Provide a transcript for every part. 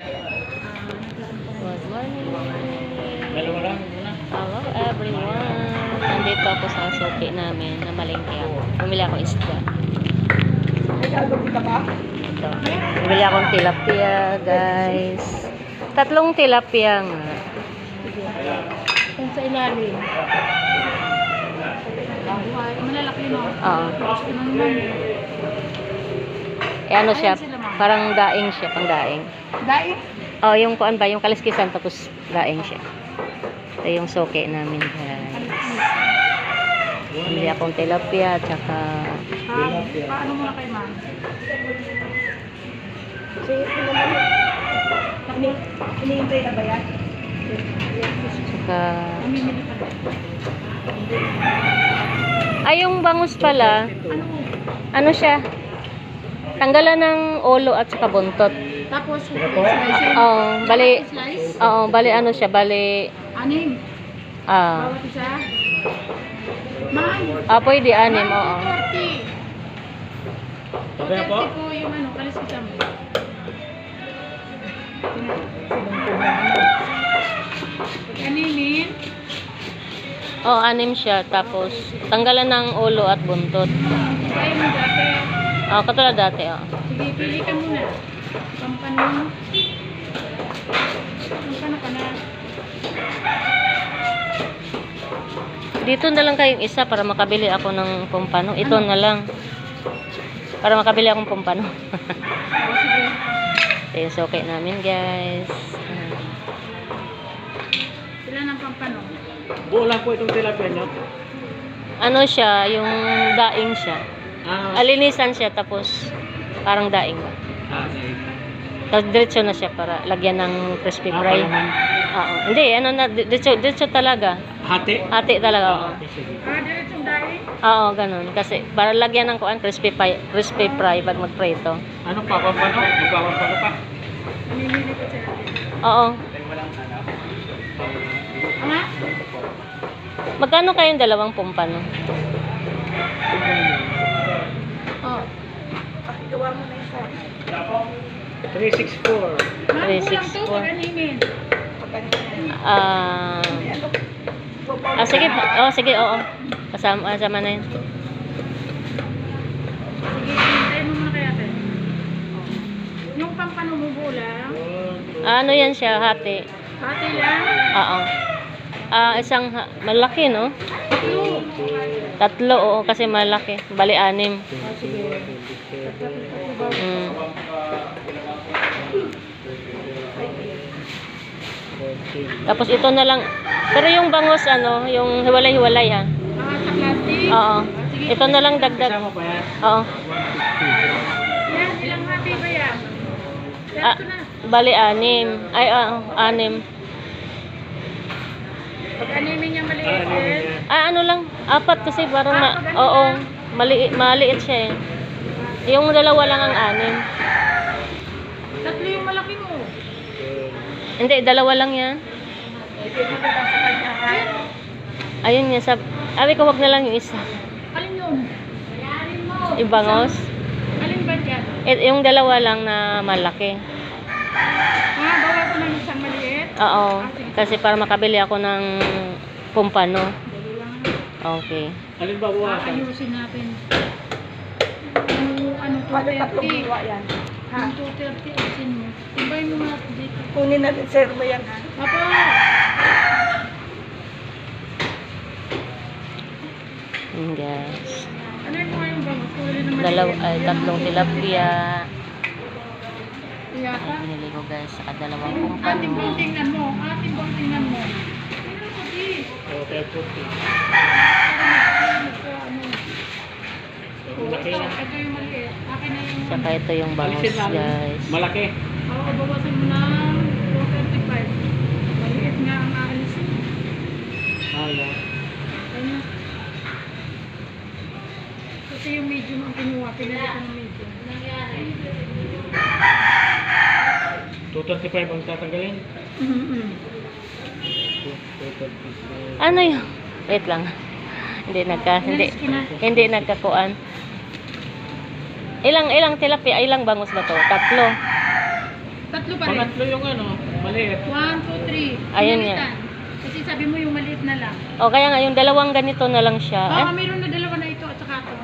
Good morning. Dalawa lang muna. Hello everyone. Nandito ako sa suki namin na malengke ako. Bumili ako isda. Ito. Bumili akong tilapia, guys. 3 tilapia nga. Kung sa ilalim. Malalaki no? Oo. Gusto na naman. Eh ano siya? Parang daing siya, pang daing. Daing? Oh, yung kuan ba, yung kaliskisan tapos daing siya. Ito yung suki namin, guys. Bumili akong tilapia at saka Paano muna kay ma'am? Sige, naman. Hinihintay na ba yan? saka Mamimili ka ba? ay, yung bangus pala, ano siya? Tanggalan ng ulo at saka buntot. Tapos, slice. Oh, bali, Slice? bali ano siya, bali, Anim. ah, Bawat isa. Ma'am. pwede anim, oo. 40. Okay na po? 30 po yung ano, kaliskita mo. Animin. Oh, anim siya, tapos tanggalan ng ulo at buntot. Kaya mo dati. Oh, katulad dati, oh. Sige, pili ka muna. Pampano. Pampano ka na. Dito na lang kayong isa para makabili ako ng pumpano. Ito na lang. Para makabili akong pumpano. O, sige. Ito yung suki namin, guys. Sila ng pampano. Buo lang po itong tilapia nyo. Ano siya, yung daing siya. Alinisan siya, tapos parang daing. Okay. Tapos diretso na siya para lagyan ng crispy fry. Palaman. Oo. Hindi, ano na, diretso talaga. Hati? Hati talaga, oo. Okay, sige. Diretsong daing. Oo, ganun. Kasi para lagyan ng kuan crispy fry pag magprito. Ano pa? Pampano? Magpapampano pa? Namimili ko siya. Oo. Ama? Magkano kayong dalawang pumpano? Oh. Pakigawa mo na isa. 364. Ma'am, kulang to 364. pag animin. Sige. Oh, sige, oo. Kasama na yun. Sige, hintayin mo muna kaya ate. Yung pampano mo bulang. Ano yan siya, hati. Hati lang. Oo. Isang malaki, no? Tatlo. 3, oo, kasi malaki. Bali, 6. Sige. Mm. Tapos ito na lang. Pero yung bangus, ano, yung hiwalay-hiwalay, ha? Sa plastic. Oo. Sige. Ito na lang dagdag. Kasama pa yan? Oo. Yan, ilang hati ba yan? Ah, Ito na. bali, 6. Ay, 6. Pag animin niya maliit eh. Ano lang, 4 kasi parang pag ano oo, lang? maliit siya eh. Yung dalawa lang ang 6. Tatlo yung malaki mo. Hindi, dalawa lang yan. Ayun nga, sabi ko wag na lang yung isa. Alin yun? Alin mo? Yung bangos. Alin ba dyan? Yung dalawa lang na malaki. Bawa ko ng isang maliit. Oo, kasi para makabili ako ng pumpano. Dali lang. Okay. Alin ba buwasan? Ayusin natin. Ano, 230. yan. Yung 230, ayusin mo. Ibay mo nga dito. Kunin natin, sir, mo yan, ha? Papa! Guys. Ano yung mga yung bangos? Huli na maliit. 3 tilapia. Yata. Binili ko guys, saka 2 Ating pumpano. bang tingnan mo? Ating bang tingnan mo? Tingnan mo, di. Okay, puti. Ito yung maliit. Akin na yung... Saka ito yung bangus, Alisin namin. guys. Malaki. Oo, bawasan mo ng 435. Maliit nga ang aalisin. Yeah. Ano? Kasi yung medium ang kinuha. Pinili ko ng medium. 235 ang tatanggalin. Ano yun? Wait lang. Hindi nagkakuan. Ilang tilapia, ilang bangus ba to? 3. Tatlo pa rin. Pangatlo yung ano, maliit. 1, 2, 3. Ayun nga. Kasi sabi mo yung maliit na lang. O, kaya nga, yung dalawang ganito na lang siya. Oo, mayroon na dalawa na ito at saka ito.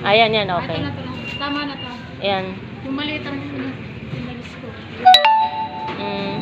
Ayan, yan, Ah, okay. ito na ito. Tama na to. Ayan. Yung maliit ang pinalis ko. Mm.